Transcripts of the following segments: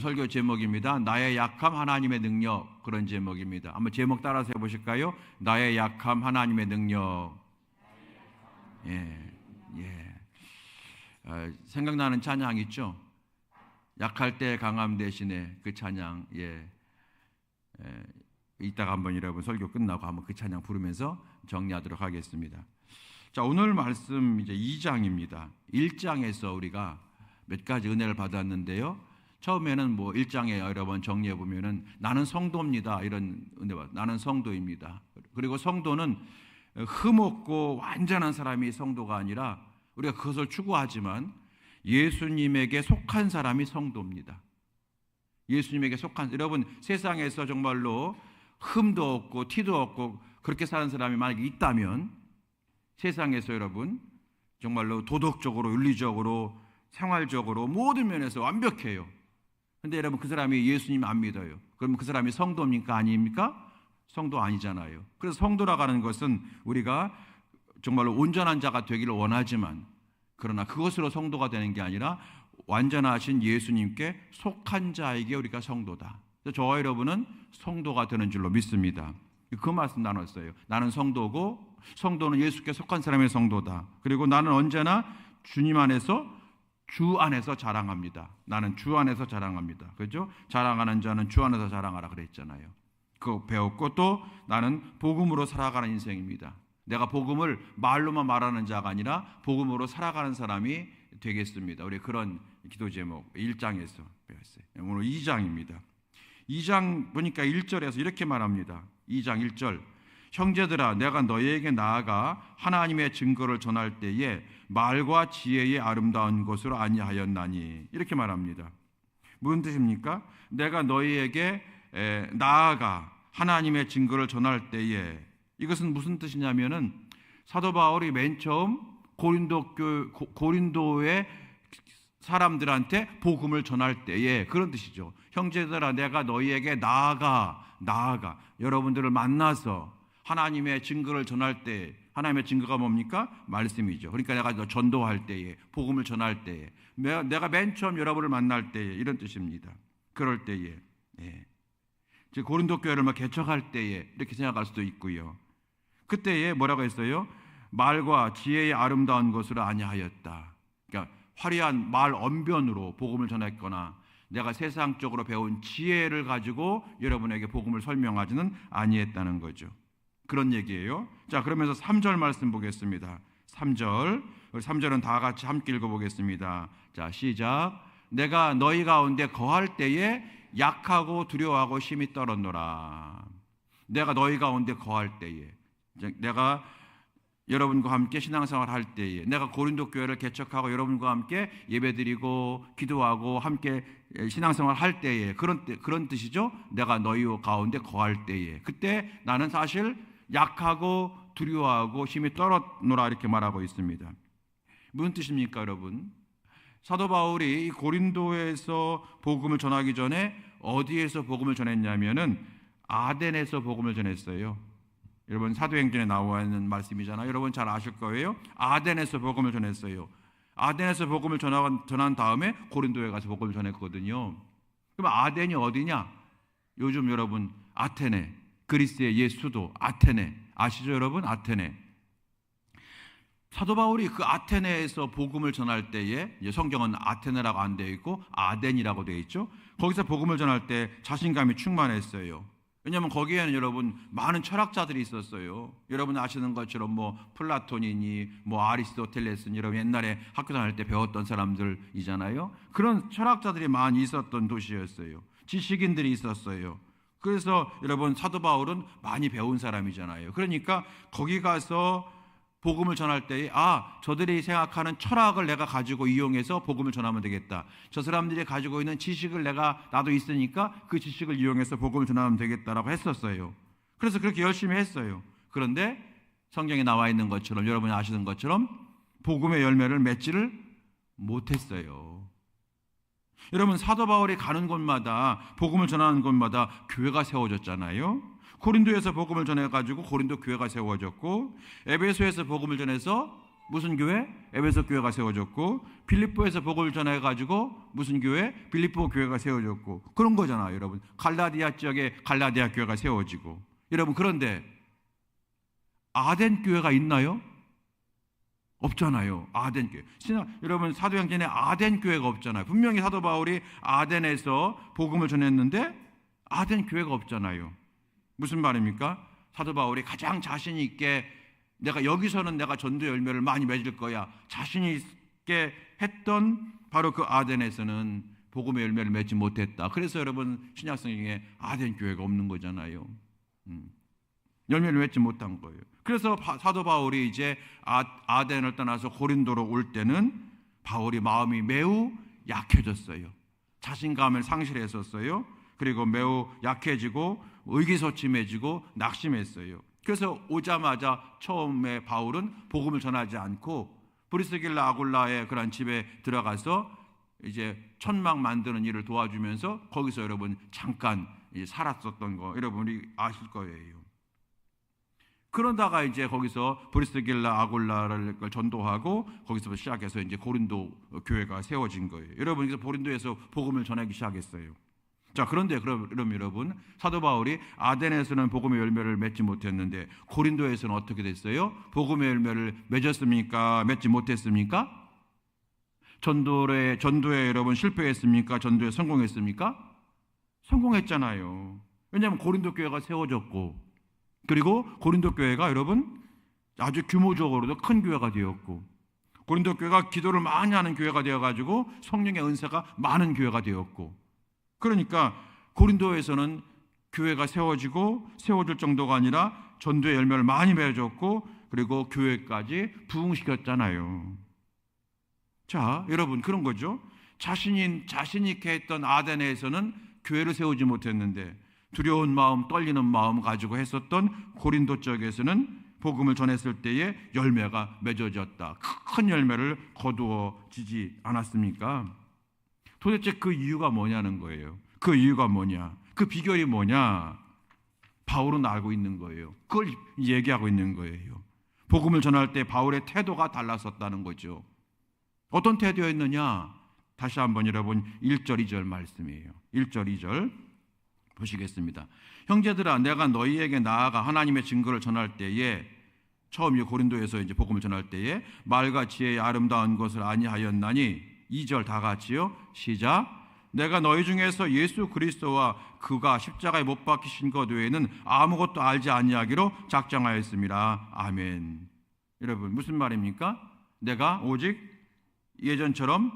설교 제목입니다. 나의 약함 하나님의 능력, 그런 제목입니다. 한번 제목 따라서 해보실까요? 나의 약함 하나님의 능력. 생각나는 찬양 있죠? 약할 때 강함 대신에 그 찬양. 이따가 한번 여러분 설교 끝나고 한번 그 찬양 부르면서 정리하도록 하겠습니다. 자, 오늘 말씀 이제 2장입니다. 1장에서 우리가 몇 가지 은혜를 받았는데요. 처음에는 1장에 여러 번 정리해 보면은 나는 성도입니다. 이런 은혜 받. 나는 성도입니다. 그리고 성도는 흠없고 완전한 사람이 성도가 아니라 우리가 그것을 추구하지만 예수님에게 속한 사람이 성도입니다. 예수님에게 속한, 여러분 세상에서 정말로 흠도 없고 티도 없고 그렇게 사는 사람이 만약에 있다면 세상에서 여러분 정말로 도덕적으로 윤리적으로 생활적으로 모든 면에서 완벽해요. 근데 여러분 그 사람이 예수님 안 믿어요. 그럼 그 사람이 성도입니까? 아닙니까? 성도 아니잖아요. 그래서 성도라고 하는 것은 우리가 정말로 온전한 자가 되기를 원하지만 그러나 그것으로 성도가 되는 게 아니라 완전하신 예수님께 속한 자에게 우리가 성도다. 저와 여러분은 성도가 되는 줄로 믿습니다. 그 말씀 나눴어요. 나는 성도고 성도는 예수께 속한 사람의 성도다. 그리고 나는 언제나 주님 안에서 주 안에서 자랑합니다. 나는 주 안에서 자랑합니다. 그렇죠? 자랑하는 자는 주 안에서 자랑하라 그랬잖아요. 그거 배웠고 또 나는 복음으로 살아가는 인생입니다. 내가 복음을 말로만 말하는 자가 아니라 복음으로 살아가는 사람이 되겠습니다. 우리 그런 기도 제목 1장에서 배웠어요. 오늘 2장입니다. 2장 보니까 1절에서 이렇게 말합니다. 2장 1절. 형제들아 내가 너희에게 나아가 하나님의 증거를 전할 때에 말과 지혜의 아름다운 것으로 아니하였나니 이렇게 말합니다. 무슨 뜻입니까? 내가 너희에게 나아가 하나님의 증거를 전할 때에, 이것은 무슨 뜻이냐면은 사도 바울이 맨 처음 고린도의 사람들한테 복음을 전할 때에 그런 뜻이죠. 형제들아 내가 너희에게 나아가 여러분들을 만나서 하나님의 증거를 전할 때, 하나님의 증거가 뭡니까? 말씀이죠. 그러니까 내가 전도할 때에, 복음을 전할 때에, 내가 맨 처음 여러분을 만날 때에 이런 뜻입니다. 그럴 때에, 즉 고린도 교회를 개척할 때에 이렇게 생각할 수도 있고요. 그때에 뭐라고 했어요? 말과 지혜의 아름다운 것으로 아니하였다. 그러니까 화려한 말 언변으로 복음을 전했거나 내가 세상적으로 배운 지혜를 가지고 여러분에게 복음을 설명하지는 아니했다는 거죠. 그런 얘기예요. 자, 그러면서 3절 말씀 보겠습니다. 3절. 우리 3절은 다 같이 함께 읽어보겠습니다. 자, 시작. 내가 너희 가운데 거할 때에 약하고 두려워하고 심히 떨었노라. 내가 너희 가운데 거할 때에, 내가 여러분과 함께 신앙생활 할 때에, 내가 고린도 교회를 개척하고 여러분과 함께 예배드리고 기도하고 함께 신앙생활 할 때에, 그런 뜻이죠. 내가 너희 가운데 거할 때에, 그때 나는 사실 약하고 두려워하고 심히 떨었노라 이렇게 말하고 있습니다. 무슨 뜻입니까, 여러분? 사도 바울이 고린도에서 복음을 전하기 전에 어디에서 복음을 전했냐면은 아덴에서 복음을 전했어요. 여러분 사도행전에 나와 있는 말씀이잖아요. 여러분 잘 아실 거예요. 아덴에서 복음을 전했어요. 아덴에서 복음을 전한 다음에 고린도에 가서 복음을 전했거든요. 그럼 아덴이 어디냐? 요즘 여러분 아테네, 그리스의 옛 수도 아테네 아시죠, 여러분? 아테네. 사도 바울이 그 아테네에서 복음을 전할 때에, 성경은 아테네라고 안 되어 있고 아덴이라고 되어 있죠. 거기서 복음을 전할 때 자신감이 충만했어요. 왜냐하면 거기에는 여러분 많은 철학자들이 있었어요. 여러분 아시는 것처럼 플라톤이니 아리스토텔레스니 여러분 옛날에 학교 다닐 때 배웠던 사람들이잖아요. 그런 철학자들이 많이 있었던 도시였어요. 지식인들이 있었어요. 그래서 여러분 사도 바울은 많이 배운 사람이잖아요. 그러니까 거기 가서 복음을 전할 때에 저들이 생각하는 철학을 내가 가지고 이용해서 복음을 전하면 되겠다. 저 사람들이 가지고 있는 지식을 나도 있으니까 그 지식을 이용해서 복음을 전하면 되겠다라고 했었어요. 그래서 그렇게 열심히 했어요. 그런데 성경에 나와 있는 것처럼, 여러분이 아시는 것처럼 복음의 열매를 맺지를 못했어요. 여러분 사도 바울이 가는 곳마다, 복음을 전하는 곳마다 교회가 세워졌잖아요. 고린도에서 복음을 전해가지고 고린도 교회가 세워졌고, 에베소에서 복음을 전해서 무슨 교회? 에베소 교회가 세워졌고, 빌립보에서 복음을 전해가지고 무슨 교회? 빌립보 교회가 세워졌고, 그런 거잖아요, 여러분. 갈라디아 지역에 갈라디아 교회가 세워지고. 여러분, 그런데 아덴 교회가 있나요? 없잖아요. 아덴 교회. 여러분, 사도행전에 아덴 교회가 없잖아요. 분명히 사도 바울이 아덴에서 복음을 전했는데 아덴 교회가 없잖아요. 무슨 말입니까? 사도 바울이 가장 자신 있게 여기서는 내가 전도 열매를 많이 맺을 거야, 자신 있게 했던 바로 그 아덴에서는 복음의 열매를 맺지 못했다. 그래서 여러분, 신약성경에 아덴 교회가 없는 거잖아요. 열매를 맺지 못한 거예요. 그래서 사도 바울이 이제 아덴을 떠나서 고린도로 올 때는 바울이 마음이 매우 약해졌어요. 자신감을 상실했었어요. 그리고 매우 약해지고 의기소침해지고 낙심했어요. 그래서 오자마자 처음에 바울은 복음을 전하지 않고 브리스길라 아굴라의 그런 집에 들어가서 이제 천막 만드는 일을 도와주면서 거기서 여러분 잠깐 살았었던 거 여러분이 아실 거예요. 그러다가 이제 거기서 브리스길라 아굴라를 전도하고 거기서 시작해서 이제 고린도 교회가 세워진 거예요. 여러분, 그래서 고린도에서 복음을 전하기 시작했어요. 자, 그런데 그럼 여러분, 사도 바울이 아덴에서는 복음의 열매를 맺지 못했는데 고린도에서는 어떻게 됐어요? 복음의 열매를 맺었습니까? 맺지 못했습니까? 전도에 여러분 실패했습니까? 전도에 성공했습니까? 성공했잖아요. 왜냐하면 고린도 교회가 세워졌고, 그리고 고린도 교회가 여러분 아주 규모적으로도 큰 교회가 되었고, 고린도 교회가 기도를 많이 하는 교회가 되어가지고 성령의 은사가 많은 교회가 되었고, 그러니까 고린도에서는 교회가 세워질 정도가 아니라 전도의 열매를 많이 맺었고, 그리고 교회까지 부흥시켰잖아요. 자, 여러분, 그런 거죠. 자신 있게 했던 아덴에서는 교회를 세우지 못했는데 두려운 마음, 떨리는 마음 가지고 했었던 고린도 쪽에서는 복음을 전했을 때에 열매가 맺어졌다. 큰 열매를 거두어지지 않았습니까? 도대체 그 이유가 뭐냐는 거예요. 그 이유가 뭐냐? 그 비결이 뭐냐? 바울은 알고 있는 거예요. 그걸 얘기하고 있는 거예요. 복음을 전할 때 바울의 태도가 달랐었다는 거죠. 어떤 태도였느냐? 다시 한번 여러분 1절 2절 말씀이에요. 1절 2절 보시겠습니다. 형제들아, 내가 너희에게 나아가 하나님의 증거를 전할 때에, 처음 고린도에서 이제 복음을 전할 때에 말과 지혜의 아름다운 것을 아니하였나니, 2절 다 같이요. 시작. 내가 너희 중에서 예수 그리스도와 그가 십자가에 못 박히신 것 외에는 아무것도 알지 아니하기로 작정하였습니다. 아멘. 여러분, 무슨 말입니까? 내가 오직 예전처럼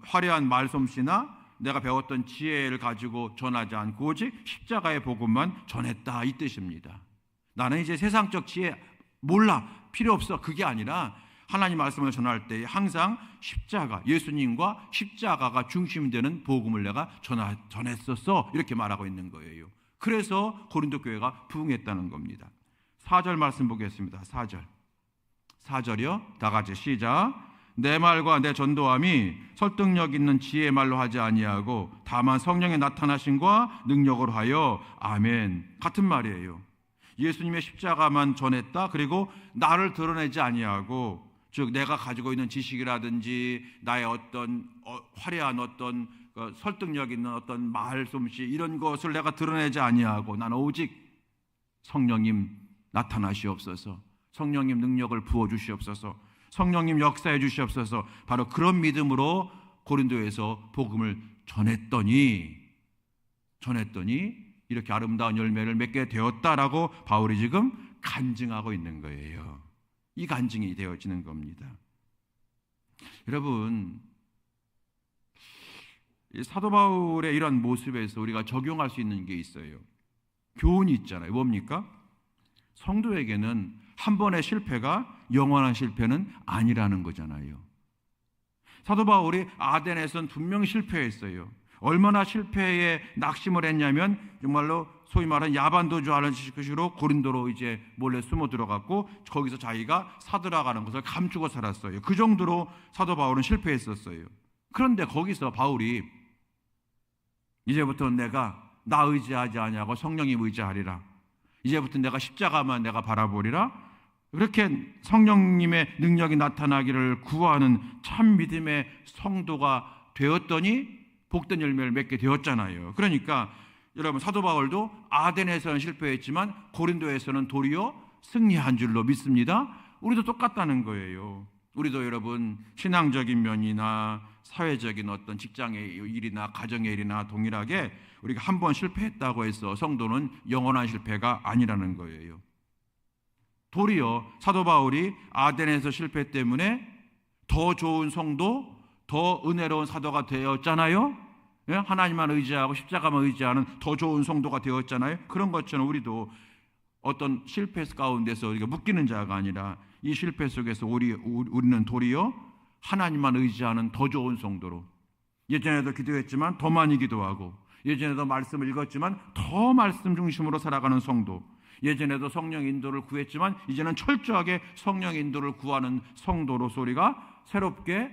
화려한 말솜씨나 내가 배웠던 지혜를 가지고 전하지 않고 오직 십자가의 복음만 전했다, 이 뜻입니다. 나는 이제 세상적 지혜 몰라, 필요 없어, 그게 아니라 하나님 말씀을 전할 때 항상 십자가, 예수님과 십자가가 중심되는 복음을 내가 전했었어, 이렇게 말하고 있는 거예요. 그래서 고린도 교회가 부흥했다는 겁니다. 4절 말씀 보겠습니다. 4절이요. 다 같이 시작. 내 말과 내 전도함이 설득력 있는 지혜의 말로 하지 아니하고 다만 성령의 나타나심과 능력으로 하여. 아멘. 같은 말이에요. 예수님의 십자가만 전했다. 그리고 나를 드러내지 아니하고, 즉 내가 가지고 있는 지식이라든지 나의 어떤 화려한 어떤 설득력 있는 어떤 말솜씨 이런 것을 내가 드러내지 아니하고, 나는 오직 성령님 나타나시옵소서, 성령님 능력을 부어주시옵소서, 성령님 역사해 주시옵소서, 바로 그런 믿음으로 고린도에서 복음을 전했더니 이렇게 아름다운 열매를 맺게 되었다라고 바울이 지금 간증하고 있는 거예요. 이 간증이 되어지는 겁니다. 여러분, 사도 바울의 이런 모습에서 우리가 적용할 수 있는 게 있어요. 교훈이 있잖아요. 뭡니까? 성도에게는 한 번의 실패가 영원한 실패는 아니라는 거잖아요. 사도 바울이 아덴에서는 분명히 실패했어요. 얼마나 실패에 낙심을 했냐면 정말로 소위 말하는 야반도주하는 식으로 고린도로 이제 몰래 숨어 들어갔고 거기서 자기가 사들어가는 것을 감추고 살았어요. 그 정도로 사도 바울은 실패했었어요. 그런데 거기서 바울이 이제부터는 내가 나 의지하지 아니하고 성령님 의지하리라, 이제부터 내가 십자가만 내가 바라보리라, 그렇게 성령님의 능력이 나타나기를 구하는 참 믿음의 성도가 되었더니 복된 열매를 맺게 되었잖아요. 그러니까 여러분, 사도 바울도 아덴에서는 실패했지만 고린도에서는 도리어 승리한 줄로 믿습니다. 우리도 똑같다는 거예요. 우리도 여러분, 신앙적인 면이나 사회적인 어떤 직장의 일이나 가정의 일이나 동일하게 우리가 한 번 실패했다고 해서 성도는 영원한 실패가 아니라는 거예요. 도리어 사도 바울이 아덴에서 실패 때문에 더 좋은 성도, 더 은혜로운 사도가 되었잖아요. 하나님만 의지하고 십자가만 의지하는 더 좋은 성도가 되었잖아요. 그런 것처럼 우리도 어떤 실패 가운데서 우리가 묶이는 자가 아니라 이 실패 속에서 우리는 도리어 하나님만 의지하는 더 좋은 성도로, 예전에도 기도했지만 더 많이 기도하고, 예전에도 말씀을 읽었지만 더 말씀 중심으로 살아가는 성도, 예전에도 성령 인도를 구했지만 이제는 철저하게 성령 인도를 구하는 성도로서 우리가 새롭게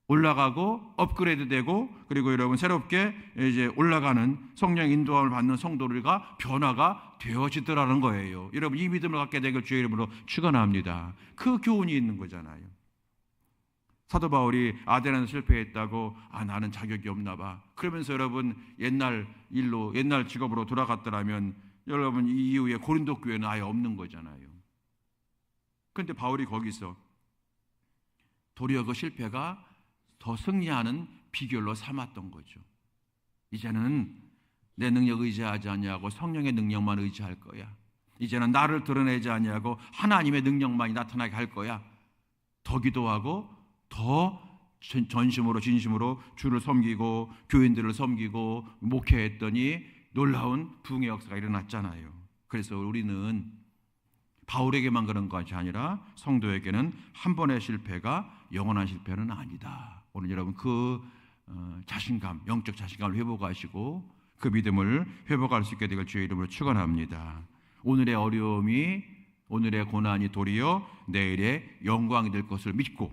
올라가고 업그레이드되고, 그리고 여러분 새롭게 이제 올라가는 성령 인도함을 받는 성도들과 변화가 되어지더라는 거예요. 여러분, 이 믿음을 갖게 되길 주의 이름으로 축원합니다. 그 교훈이 있는 거잖아요. 사도 바울이 아덴에서 실패했다고 나는 자격이 없나 봐, 그러면서 여러분 옛날 일로, 옛날 직업으로 돌아갔더라면 여러분 이 이후에 고린도 교회는 아예 없는 거잖아요. 그런데 바울이 거기서 도리어 그 실패가 더 승리하는 비결로 삼았던 거죠. 이제는 내 능력 의지하지 아니하고 성령의 능력만 의지할 거야. 이제는 나를 드러내지 아니하고 하나님의 능력만이 나타나게 할 거야. 더 기도하고 더 전심으로 진심으로 주를 섬기고 교인들을 섬기고 목회했더니 놀라운 부흥의 역사가 일어났잖아요. 그래서 우리는 바울에게만 그런 것이 아니라 성도에게는 한 번의 실패가 영원한 실패는 아니다. 오늘 여러분 그 자신감, 영적 자신감을 회복하시고 그 믿음을 회복할 수 있게 되길 주의 이름으로 축원합니다. 오늘의 어려움이, 오늘의 고난이 도리어 내일의 영광이 될 것을 믿고,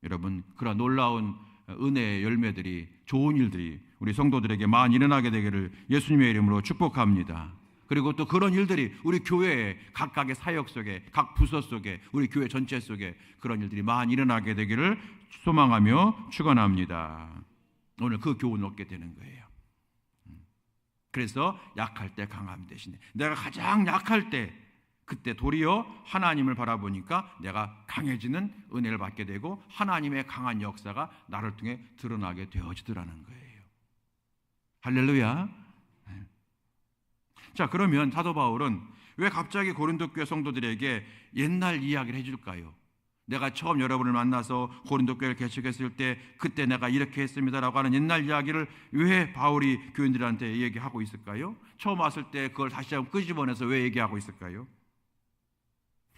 여러분 그런 놀라운 은혜의 열매들이, 좋은 일들이 우리 성도들에게 많이 일어나게 되기를 예수님의 이름으로 축복합니다. 그리고 또 그런 일들이 우리 교회의 각각의 사역 속에, 각 부서 속에, 우리 교회 전체 속에 그런 일들이 많이 일어나게 되기를 소망하며 축원합니다. 오늘 그 교훈을 얻게 되는 거예요. 그래서 약할 때 강함 대신에, 내가 가장 약할 때 그때 도리어 하나님을 바라보니까 내가 강해지는 은혜를 받게 되고 하나님의 강한 역사가 나를 통해 드러나게 되어지더라는 거예요. 할렐루야. 자, 그러면 사도 바울은 왜 갑자기 고린도 교회 성도들에게 옛날 이야기를 해줄까요? 내가 처음 여러분을 만나서 고린도 교회를 개척했을 때 그때 내가 이렇게 했습니다라고 하는 옛날 이야기를 왜 바울이 교인들한테 얘기하고 있을까요? 처음 왔을 때 그걸 다시 한번 끄집어내서 왜 얘기하고 있을까요?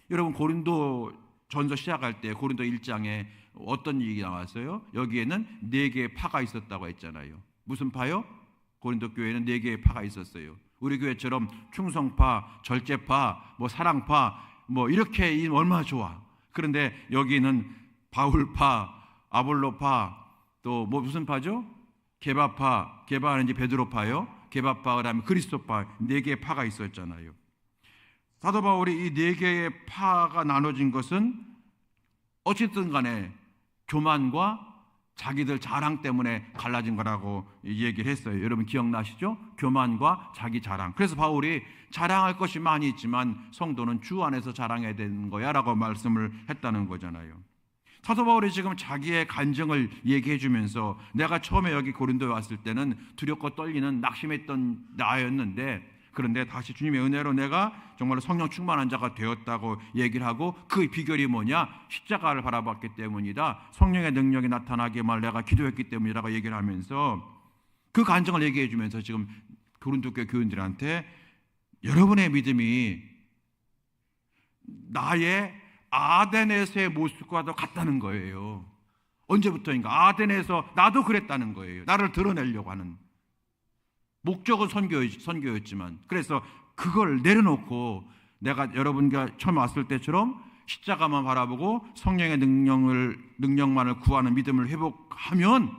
여러분, 고린도 전서 시작할 때 고린도 1장에 어떤 얘기 나왔어요? 여기에는 4개의 파가 있었다고 했잖아요. 무슨 파요? 고린도 교회에는 4개의 파가 있었어요. 우리 교회처럼 충성파, 절제파, 사랑파, 이렇게 얼마나 좋아. 그런데 여기는 바울파, 아볼로파, 또 무슨 파죠? 게바파, 게바는 이제 베드로파요. 게바파, 그다음에 그리스도파, 4개의 파가 있었잖아요. 사도 바울이 이 4개의 파가 나눠진 것은 어쨌든 간에 교만과 자기들 자랑 때문에 갈라진 거라고 얘기를 했어요. 여러분 기억나시죠? 교만과 자기 자랑. 그래서 바울이 자랑할 것이 많이 있지만 성도는 주 안에서 자랑해야 되는 거야 라고 말씀을 했다는 거잖아요. 사도 바울이 지금 자기의 간증을 얘기해 주면서 내가 처음에 여기 고린도에 왔을 때는 두렵고 떨리는 낙심했던 나였는데, 그런데 다시 주님의 은혜로 내가 정말로 성령 충만한 자가 되었다고 얘기를 하고, 그 비결이 뭐냐? 십자가를 바라봤기 때문이다. 성령의 능력이 나타나기만 내가 기도했기 때문이라고 얘기를 하면서 그 간증을 얘기해 주면서 지금 고린도 교회 교인들한테 여러분의 믿음이 나의 아덴에서의 모습과도 같다는 거예요. 언제부터인가 아덴에서 나도 그랬다는 거예요. 나를 드러내려고 하는 목적은 선교였지만, 그래서 그걸 내려놓고 내가 여러분과 처음 왔을 때처럼 십자가만 바라보고 성령의 능력만을 구하는 믿음을 회복하면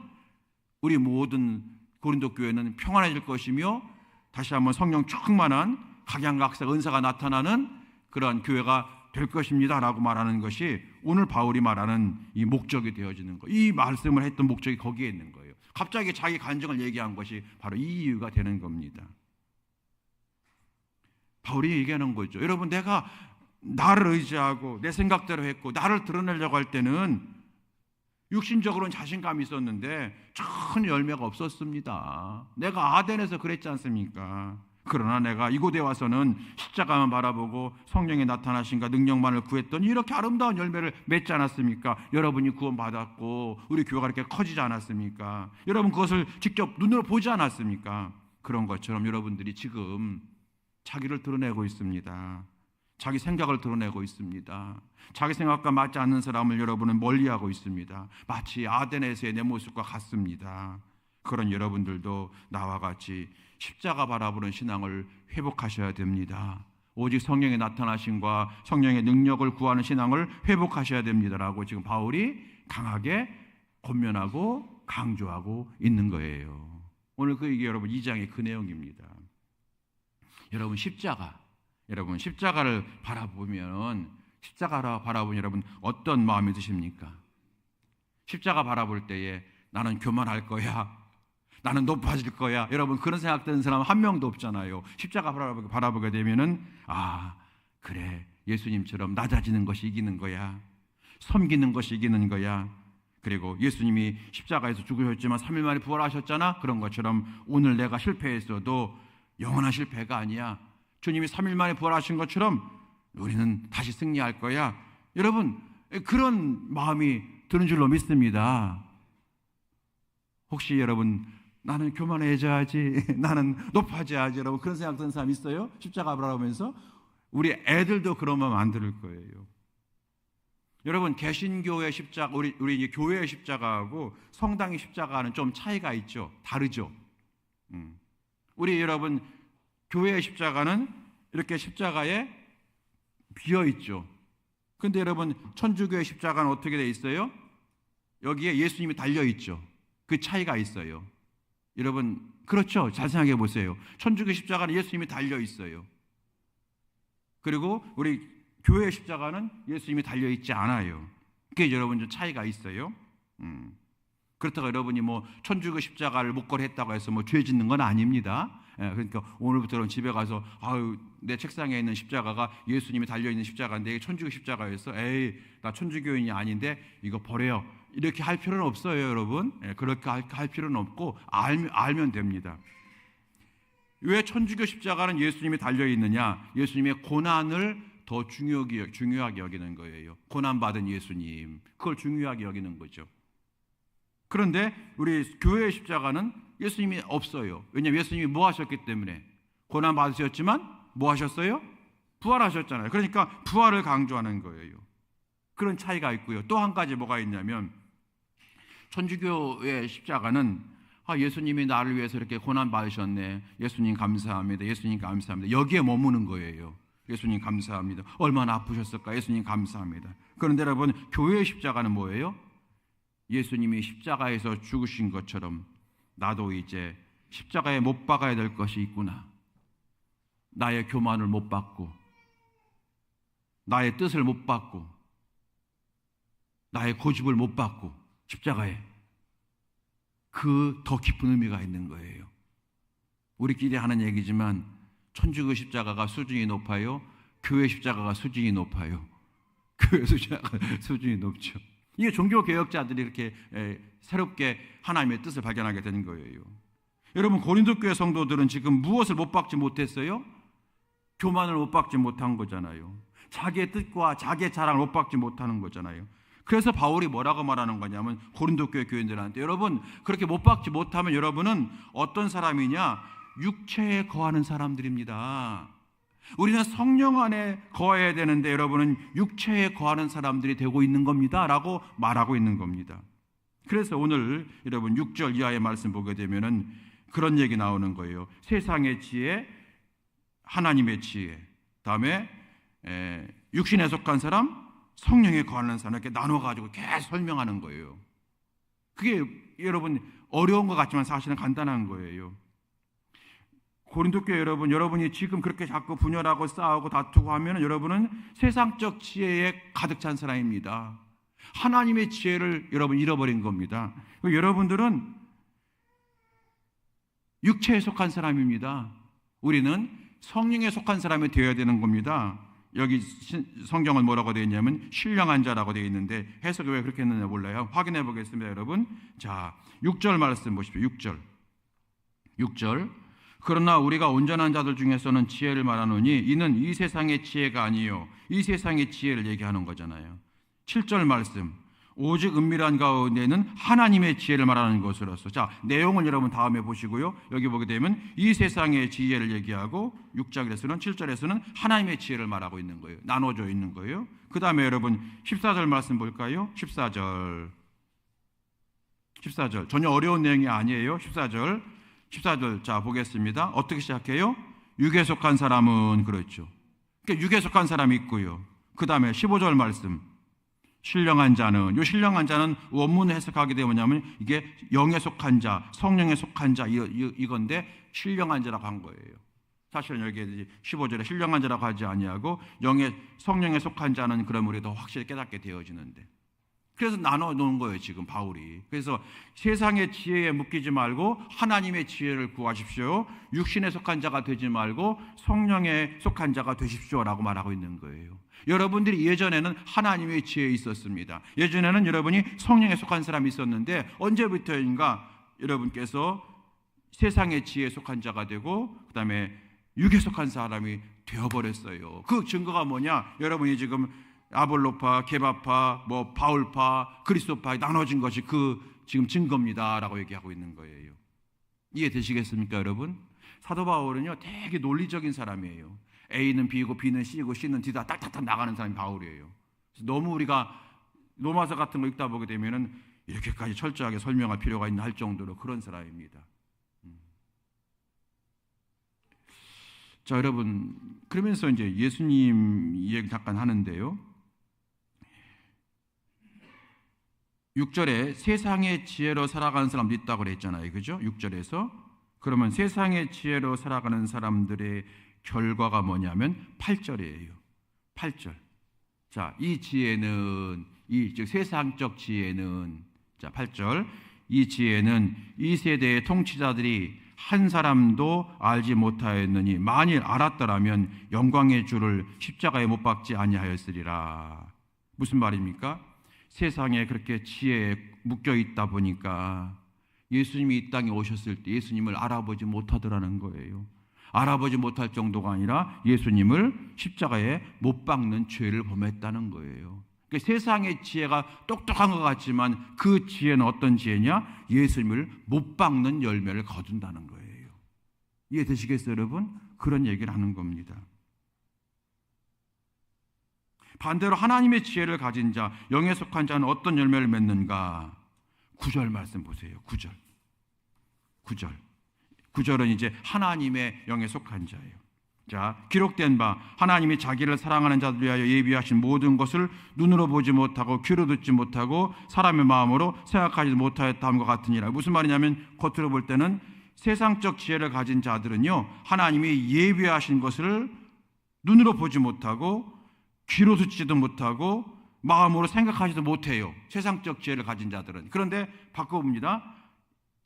우리 모든 고린도 교회는 평안해질 것이며 다시 한번 성령 충만한 각양각색 은사가 나타나는 그러한 교회가 될 것입니다 라고 말하는 것이 오늘 바울이 말하는 이 목적이 되어지는 거예요. 이 말씀을 했던 목적이 거기에 있는 거예요. 갑자기 자기 간증을 얘기한 것이 바로 이 이유가 되는 겁니다. 바울이 얘기하는 거죠. 여러분, 내가 나를 의지하고 내 생각대로 했고 나를 드러내려고 할 때는 육신적으로는 자신감이 있었는데 전혀 열매가 없었습니다. 내가 아덴에서 그랬지 않습니까? 그러나 내가 이곳에 와서는 십자가만 바라보고 성령의 나타나심과 능력만을 구했더니 이렇게 아름다운 열매를 맺지 않았습니까? 여러분이 구원받았고 우리 교회가 이렇게 커지지 않았습니까? 여러분 그것을 직접 눈으로 보지 않았습니까? 그런 것처럼 여러분들이 지금 자기를 드러내고 있습니다. 자기 생각을 드러내고 있습니다. 자기 생각과 맞지 않는 사람을 여러분은 멀리하고 있습니다. 마치 아덴에서의 내 모습과 같습니다. 그런 여러분들도 나와 같이 십자가 바라보는 신앙을 회복하셔야 됩니다. 오직 성령의 나타나심과 성령의 능력을 구하는 신앙을 회복하셔야 됩니다라고 지금 바울이 강하게 권면하고 강조하고 있는 거예요. 오늘 이게 여러분 2장의 그 내용입니다. 여러분 십자가를 바라보면 여러분 어떤 마음이 드십니까? 십자가 바라볼 때에 나는 교만할 거야, 나는 높아질 거야, 여러분 그런 생각 드는 사람 한 명도 없잖아요. 십자가 바라보게 되면은 그래, 예수님처럼 낮아지는 것이 이기는 거야, 섬기는 것이 이기는 거야. 그리고 예수님이 십자가에서 죽으셨지만 3일 만에 부활하셨잖아. 그런 것처럼 오늘 내가 실패했어도 영원한 실패가 아니야. 주님이 3일 만에 부활하신 것처럼 우리는 다시 승리할 거야. 여러분 그런 마음이 드는 줄로 믿습니다. 혹시 여러분 나는 교만해져야지, 나는 높아져야지, 여러분 그런 생각 드는 사람 있어요? 십자가 바라보면서 우리 애들도 그런 마음 안 들을 거예요. 여러분 개신교의 십자가, 우리 이제 교회의 십자가하고 성당의 십자가는 좀 차이가 있죠. 다르죠. 우리 여러분 교회의 십자가는 이렇게 십자가에 비어 있죠. 근데 여러분 천주교의 십자가는 어떻게 돼 있어요? 여기에 예수님이 달려 있죠. 그 차이가 있어요. 여러분 그렇죠? 잘 생각해 보세요. 천주교 십자가는 예수님이 달려 있어요. 그리고 우리 교회의 십자가는 예수님이 달려 있지 않아요. 그게 여러분 좀 차이가 있어요. 그렇다고 여러분이 뭐 천주교 십자가를 목걸이 했다고 해서 뭐 죄 짓는 건 아닙니다. 그러니까 오늘부터는 집에 가서 내 책상에 있는 십자가가 예수님이 달려있는 십자가인데 이게 천주교 십자가였어. 에이, 나 천주교인이 아닌데 이거 버려요. 이렇게 할 필요는 없어요, 여러분. 그렇게 할 필요는 없고 알면 됩니다. 왜 천주교 십자가는 예수님이 달려있느냐? 예수님의 고난을 더 중요하게 여기는 거예요. 고난받은 예수님, 그걸 중요하게 여기는 거죠. 그런데 우리 교회의 십자가는 예수님이 없어요. 왜냐하면 예수님이 뭐 하셨기 때문에. 고난 받으셨지만 뭐 하셨어요? 부활하셨잖아요. 그러니까 부활을 강조하는 거예요. 그런 차이가 있고요. 또 한 가지 뭐가 있냐면 천주교의 십자가는 예수님이 나를 위해서 이렇게 고난 받으셨네, 예수님 감사합니다, 예수님 감사합니다, 여기에 머무는 거예요. 예수님 감사합니다. 얼마나 아프셨을까, 예수님 감사합니다. 그런데 여러분 교회의 십자가는 뭐예요? 예수님이 십자가에서 죽으신 것처럼 나도 이제 십자가에 못 박아야 될 것이 있구나. 나의 교만을 못 받고, 나의 뜻을 못 받고, 나의 고집을 못 받고, 십자가에 그 더 깊은 의미가 있는 거예요. 우리끼리 하는 얘기지만 천주교 십자가가 수준이 높아요? 교회 십자가가 수준이 높아요? 교회 십자가가 수준이 높죠. 이게 종교개혁자들이 이렇게 새롭게 하나님의 뜻을 발견하게 되는 거예요. 여러분 고린도 교회 성도들은 지금 무엇을 못 받지 못했어요? 교만을 못 받지 못한 거잖아요. 자기의 뜻과 자기의 자랑을 못 받지 못하는 거잖아요. 그래서 바울이 뭐라고 말하는 거냐면 고린도 교회 교인들한테, 여러분 그렇게 못 받지 못하면 여러분은 어떤 사람이냐? 육체에 거하는 사람들입니다. 우리는 성령 안에 거해야 되는데 여러분은 육체에 거하는 사람들이 되고 있는 겁니다 라고 말하고 있는 겁니다. 그래서 오늘 여러분 6절 이하의 말씀 보게 되면은 그런 얘기 나오는 거예요. 세상의 지혜, 하나님의 지혜, 다음에 육신에 속한 사람, 성령에 거하는 사람, 이렇게 나눠가지고 계속 설명하는 거예요. 그게 여러분 어려운 것 같지만 사실은 간단한 거예요. 고린도 교회 여러분, 여러분이 지금 그렇게 자꾸 분열하고 싸우고 다투고 하면 여러분은 세상적 지혜에 가득 찬 사람입니다. 하나님의 지혜를 여러분 잃어버린 겁니다. 여러분들은 육체에 속한 사람입니다. 우리는 성령에 속한 사람이 되어야 되는 겁니다. 여기 성경은 뭐라고 되어 있냐면 신령한 자라고 되어 있는데 해석이 왜 그렇게 했느냐 몰라요. 확인해 보겠습니다, 여러분. 자, 6절 말씀 보십시오. 6절. 그러나 우리가 온전한 자들 중에서는 지혜를 말하노니 이는 이 세상의 지혜가 아니요 이 세상의 지혜를 얘기하는 거잖아요. 7절 말씀. 오직 은밀한 가운데는 하나님의 지혜를 말하는 것으로서. 자, 내용을 여러분 다음에 보시고요. 여기 보게 되면 이 세상의 지혜를 얘기하고 6절에서는 7절에서는 하나님의 지혜를 말하고 있는 거예요. 나눠져 있는 거예요. 그 다음에 여러분 14절 말씀 볼까요? 14절 전혀 어려운 내용이 아니에요. 14절 자 보겠습니다. 어떻게 시작해요? 육에 속한 사람은 그렇죠. 그러니까 육에 속한 사람이 있고요. 그 다음에 15절 말씀. 신령한 자는, 이 신령한 자는 원문 해석하게 되면 이게 영에 속한 자, 성령에 속한 자 이건데 신령한 자라고 한 거예요. 사실은 여기 15절에 신령한 자라고 하지 아니하고 성령에 속한 자는 그럼 우리가 더 확실히 깨닫게 되어지는데, 그래서 나눠 놓은 거예요 지금 바울이. 그래서 세상의 지혜에 묶이지 말고 하나님의 지혜를 구하십시오. 육신에 속한 자가 되지 말고 성령에 속한 자가 되십시오라고 말하고 있는 거예요. 여러분들이 예전에는 하나님의 지혜에 있었습니다. 예전에는 여러분이 성령에 속한 사람이 있었는데 언제부터인가 여러분께서 세상의 지혜에 속한 자가 되고 그 다음에 육에 속한 사람이 되어버렸어요. 그 증거가 뭐냐? 여러분이 지금 아볼로파, 게바파, 바울파, 그리스도파 나눠진 것이 그 지금 증거입니다라고 얘기하고 있는 거예요. 이해되시겠습니까, 여러분? 사도 바울은요 되게 논리적인 사람이에요. A는 B고 B는 C고 C는 D다 딱딱딱 나가는 사람이 바울이에요. 너무 우리가 로마서 같은 거 읽다 보게 되면은 이렇게까지 철저하게 설명할 필요가 있나 할 정도로 그런 사람입니다. 자, 여러분, 그러면서 이제 예수님 이야기 잠깐 하는데요. 6절에 세상의 지혜로 살아가는 사람도 있다고 그랬잖아요. 그죠? 6절에서. 그러면 세상의 지혜로 살아가는 사람들의 결과가 뭐냐면 8절이에요. 8절. 자, 이 지혜는 즉 세상적 지혜는 자, 8절. 이 지혜는 이 세대의 통치자들이 한 사람도 알지 못하였느니 만일 알았더라면 영광의 주를 십자가에 못 박지 아니하였으리라. 무슨 말입니까? 세상에 그렇게 지혜에 묶여 있다 보니까 예수님이 이 땅에 오셨을 때 예수님을 알아보지 못하더라는 거예요. 알아보지 못할 정도가 아니라 예수님을 십자가에 못 박는 죄를 범했다는 거예요. 그러니까 세상의 지혜가 똑똑한 것 같지만 그 지혜는 어떤 지혜냐? 예수님을 못 박는 열매를 거둔다는 거예요. 이해되시겠어요, 여러분? 그런 얘기를 하는 겁니다. 반대로 하나님의 지혜를 가진 자, 영에 속한 자는 어떤 열매를 맺는가? 9절 말씀 보세요. 9절은 이제 하나님의 영에 속한 자예요. 자, 기록된 바 하나님이 자기를 사랑하는 자들 위하여 예비하신 모든 것을 눈으로 보지 못하고 귀로 듣지 못하고 사람의 마음으로 생각하지 못하였다함과 같으니라. 무슨 말이냐면 겉으로 볼 때는 세상적 지혜를 가진 자들은요 하나님이 예비하신 것을 눈으로 보지 못하고 귀로 듣지도 못하고 마음으로 생각하지도 못해요. 세상적 지혜를 가진 자들은. 그런데 바꿔봅니다.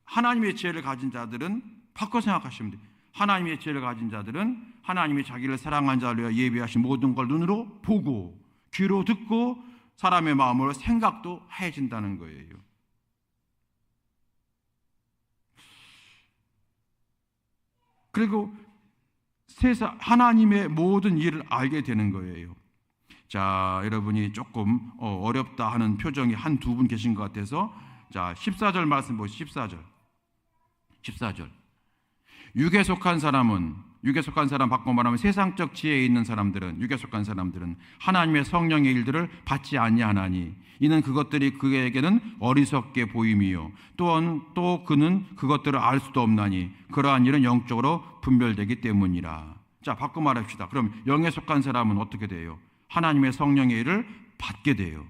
하나님의 지혜를 가진 자들은 바꿔 생각하시면 돼요. 하나님의 지혜를 가진 자들은 하나님이 자기를 사랑한 자를 예비하신 모든 걸 눈으로 보고 귀로 듣고 사람의 마음으로 생각도 해진다는 거예요. 그리고 세상 하나님의 모든 일을 알게 되는 거예요. 자, 여러분이 조금 어렵다 하는 표정이 한 두 분 계신 것 같아서 자, 14절 말씀 보시죠. 14절. 육에 속한 사람 바꿔 말하면 세상적 지혜에 있는 사람들은 육에 속한 사람들은 하나님의 성령의 일들을 받지 아니하나니 이는 그것들이 그에게는 어리석게 보임이요 또한 또 그는 그것들을 알 수도 없나니 그러한 일은 영적으로 분별되기 때문이라. 자, 바꿔 말합시다. 그럼 영에 속한 사람은 어떻게 돼요? 하나님의 성령의 일을 받게 돼요.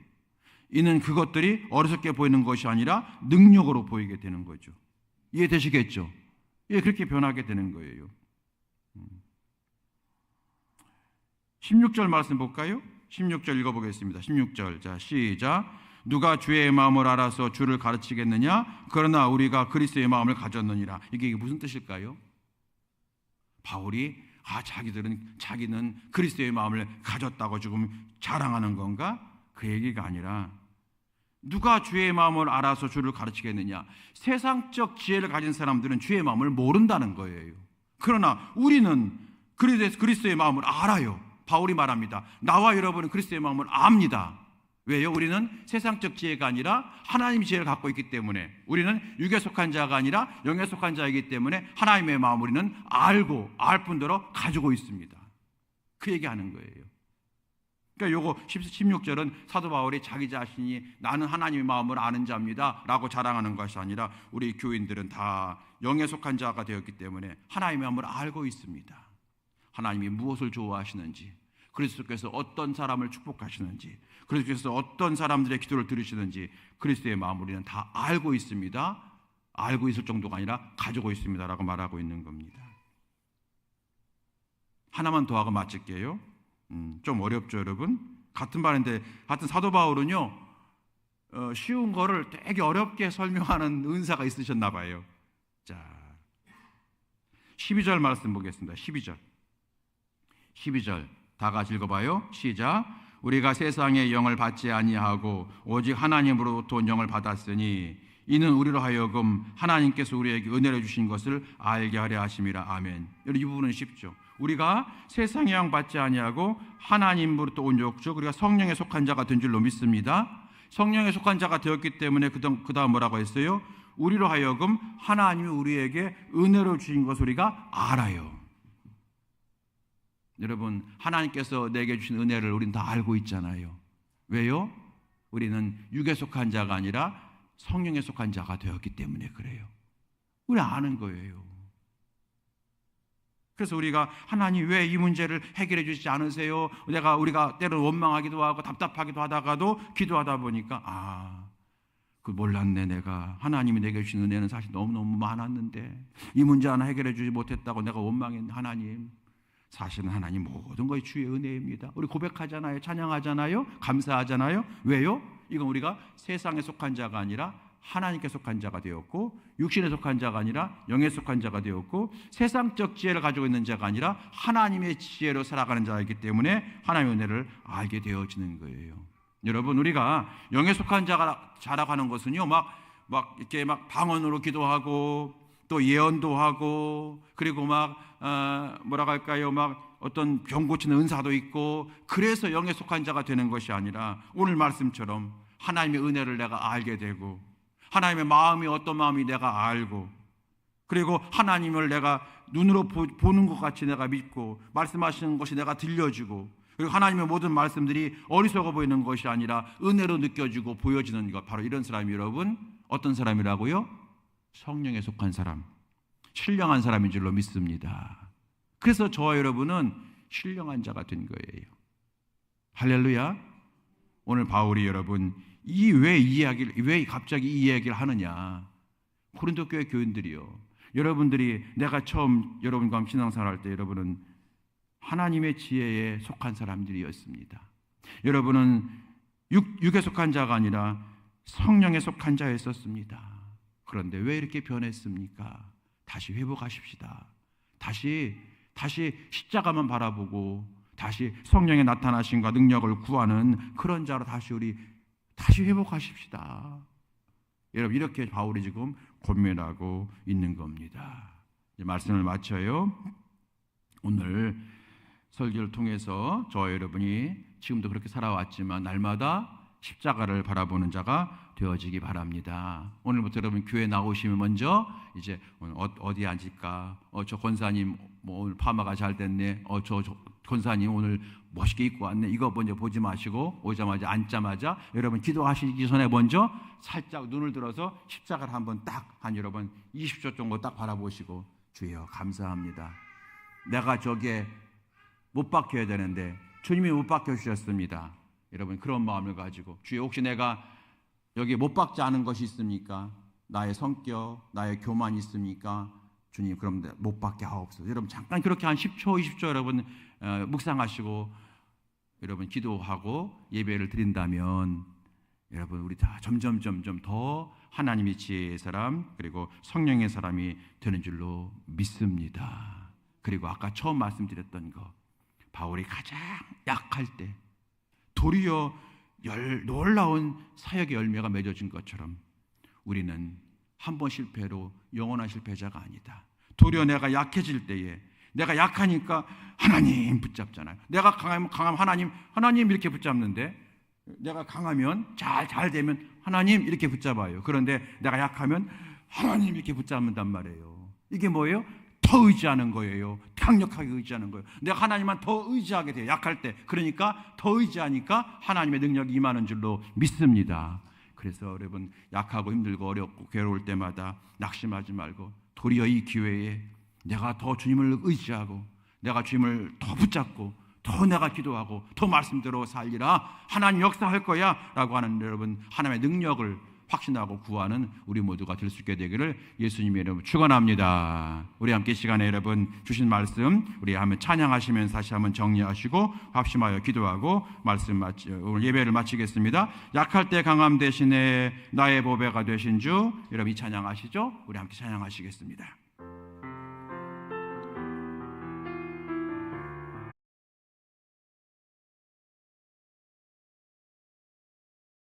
이는 그것들이 어리석게 보이는 것이 아니라 능력으로 보이게 되는 거죠. 이해되시겠죠? 예, 그렇게 변하게 되는 거예요. 16절 말씀 볼까요? 16절 읽어보겠습니다. 16절, 자 시작. 누가 주의 마음을 알아서 주를 가르치겠느냐? 그러나 우리가 그리스도의 마음을 가졌느니라. 이게 무슨 뜻일까요? 바울이 자기는 그리스도의 마음을 가졌다고 지금 자랑하는 건가? 그 얘기가 아니라 누가 주의 마음을 알아서 주를 가르치겠느냐? 세상적 지혜를 가진 사람들은 주의 마음을 모른다는 거예요. 그러나 우리는 그리스도의 마음을 알아요. 바울이 말합니다. 나와 여러분은 그리스도의 마음을 압니다. 왜요? 우리는 세상적 지혜가 아니라 하나님의 지혜를 갖고 있기 때문에, 우리는 육에 속한 자가 아니라 영에 속한 자이기 때문에 하나님의 마음을 우리는 알 뿐더러 가지고 있습니다. 그 얘기하는 거예요. 그러니까 요거 16절은 사도 바울이 자기 자신이 나는 하나님의 마음을 아는 자입니다 라고 자랑하는 것이 아니라 우리 교인들은 다 영에 속한 자가 되었기 때문에 하나님의 마음을 알고 있습니다. 하나님이 무엇을 좋아하시는지, 그리스도께서 어떤 사람을 축복하시는지, 그리스도께서 어떤 사람들의 기도를 들으시는지 그리스도의 마음을 우리는 다 알고 있습니다. 알고 있을 정도가 아니라 가지고 있습니다 라고 말하고 있는 겁니다. 하나만 더 하고 마칠게요. 좀 어렵죠 여러분? 같은 말인데, 같은 사도 바울은요 쉬운 거를 되게 어렵게 설명하는 은사가 있으셨나 봐요. 자 12절 말씀 보겠습니다. 12절 다 같이 읽어봐요. 시작. 우리가 세상의 영을 받지 아니하고 오직 하나님으로부터 온 영을 받았으니 이는 우리로 하여금 하나님께서 우리에게 은혜를 주신 것을 알게 하려 하심이라. 아멘. 이 부분은 쉽죠. 우리가 세상의 영 받지 아니하고 하나님으로부터 온 영이죠. 우리가 성령에 속한 자가 된 줄로 믿습니다. 성령에 속한 자가 되었기 때문에 그 다음 뭐라고 했어요? 우리로 하여금 하나님이 우리에게 은혜를 주신 것을 우리가 알아요. 여러분, 하나님께서 내게 주신 은혜를 우리는 다 알고 있잖아요. 왜요? 우리는 육에 속한 자가 아니라 성령에 속한 자가 되었기 때문에 그래요. 우리 아는 거예요. 그래서 우리가 하나님 왜 이 문제를 해결해 주시지 않으세요? 우리가 때로 원망하기도 하고 답답하기도 하다가도 기도하다 보니까 몰랐네. 내가 하나님이 내게 주신 은혜는 사실 너무너무 많았는데 이 문제 하나 해결해 주지 못했다고 내가 원망했는데, 하나님 사실은 하나님 모든 것이 주의 은혜입니다. 우리 고백하잖아요. 찬양하잖아요. 감사하잖아요. 왜요? 이건 우리가 세상에 속한 자가 아니라 하나님께 속한 자가 되었고, 육신에 속한 자가 아니라 영에 속한 자가 되었고, 세상적 지혜를 가지고 있는 자가 아니라 하나님의 지혜로 살아가는 자이기 때문에 하나님의 은혜를 알게 되어지는 거예요. 여러분, 우리가 영에 속한 자라고 하는 것은요, 이렇게 방언으로 기도하고 또 예언도 하고, 그리고 어떤 병 고치는 은사도 있고, 그래서 영에 속한 자가 되는 것이 아니라 오늘 말씀처럼 하나님의 은혜를 내가 알게 되고, 하나님의 마음이 어떤 마음이 내가 알고, 그리고 하나님을 내가 눈으로 보는 것 같이 내가 믿고, 말씀하시는 것이 내가 들려지고, 그리고 하나님의 모든 말씀들이 어리석어 보이는 것이 아니라 은혜로 느껴지고 보여지는 것, 바로 이런 사람이 여러분 어떤 사람이라고요? 성령에 속한 사람, 신령한 사람인 줄로 믿습니다. 그래서 저와 여러분은 신령한 자가 된 거예요. 할렐루야. 오늘 바울이 여러분 왜 갑자기 이 이야기를 하느냐? 고린도 교회 교인들이요, 여러분들이 내가 처음 여러분과 신앙생활할 때 여러분은 하나님의 지혜에 속한 사람들이었습니다. 여러분은 육에 속한 자가 아니라 성령에 속한 자였었습니다. 그런데 왜 이렇게 변했습니까? 다시 회복하십시다. 다시 십자가만 바라보고 다시 성령의 나타나심과 능력을 구하는 그런 자로 다시 회복하십시다. 여러분, 이렇게 바울이 지금 고민하고 있는 겁니다. 이제 말씀을 마쳐요. 오늘 설교를 통해서 저와 여러분이 지금도 그렇게 살아왔지만 날마다 십자가를 바라보는 자가 되어지기 바랍니다. 오늘부터 여러분 교회 나오시면 먼저 이제 어디 앉을까? 저 권사님 오늘 파마가 잘 됐네. 저 권사님 오늘 멋있게 입고 왔네. 이거 먼저 보지 마시고 오자마자 앉자마자 여러분 기도하시기 전에 먼저 살짝 눈을 들어서 십자가를 한번 한 여러분 20초 정도 딱 바라보시고, 주여 감사합니다. 내가 저기에 못 박혀야 되는데 주님이 못 박혀 주셨습니다. 여러분 그런 마음을 가지고, 주여 혹시 내가 여기 못 박지 않은 것이 있습니까? 나의 성격, 나의 교만이 있습니까? 주님 그럼 못 받게 하옵소서. 여러분 잠깐 그렇게 한 10초 20초 여러분 묵상하시고 여러분 기도하고 예배를 드린다면 여러분 우리 다 점점 더 하나님의 지혜의 사람 그리고 성령의 사람이 되는 줄로 믿습니다. 그리고 아까 처음 말씀드렸던 거 바울이 가장 약할 때 도리어 놀라운 사역의 열매가 맺어진 것처럼 우리는 한 번 실패로 영원한 실패자가 아니다. 도리어 내가 약해질 때에 내가 약하니까 하나님 붙잡잖아요. 내가 강하면 하나님 이렇게 붙잡는데 내가 강하면 잘 되면 하나님 이렇게 붙잡아요. 그런데 내가 약하면 하나님 이렇게 붙잡는단 말이에요. 이게 뭐예요? 더 의지하는 거예요. 강력하게 의지하는 거예요. 내가 하나님만 더 의지하게 돼요. 약할 때. 그러니까 더 의지하니까 하나님의 능력이 임하는 줄로 믿습니다. 그래서 여러분 약하고 힘들고 어렵고 괴로울 때마다 낙심하지 말고 도리어 이 기회에 내가 더 주님을 의지하고 내가 주님을 더 붙잡고 더 내가 기도하고 더 말씀대로 살리라 하나님 역사할 거야 라고 하는 여러분 하나님의 능력을 확신하고 구하는 우리 모두가 될 수 있게 되기를 예수님의 이름으로 축원합니다. 우리 함께 시간에 여러분 주신 말씀 우리 한번 찬양하시면서 다시 한번 정리하시고 합심하여 기도하고 오늘 예배를 마치겠습니다. 약할 때 강함 대신에 나의 보배가 되신 주 여러분 이 찬양하시죠? 우리 함께 찬양하시겠습니다.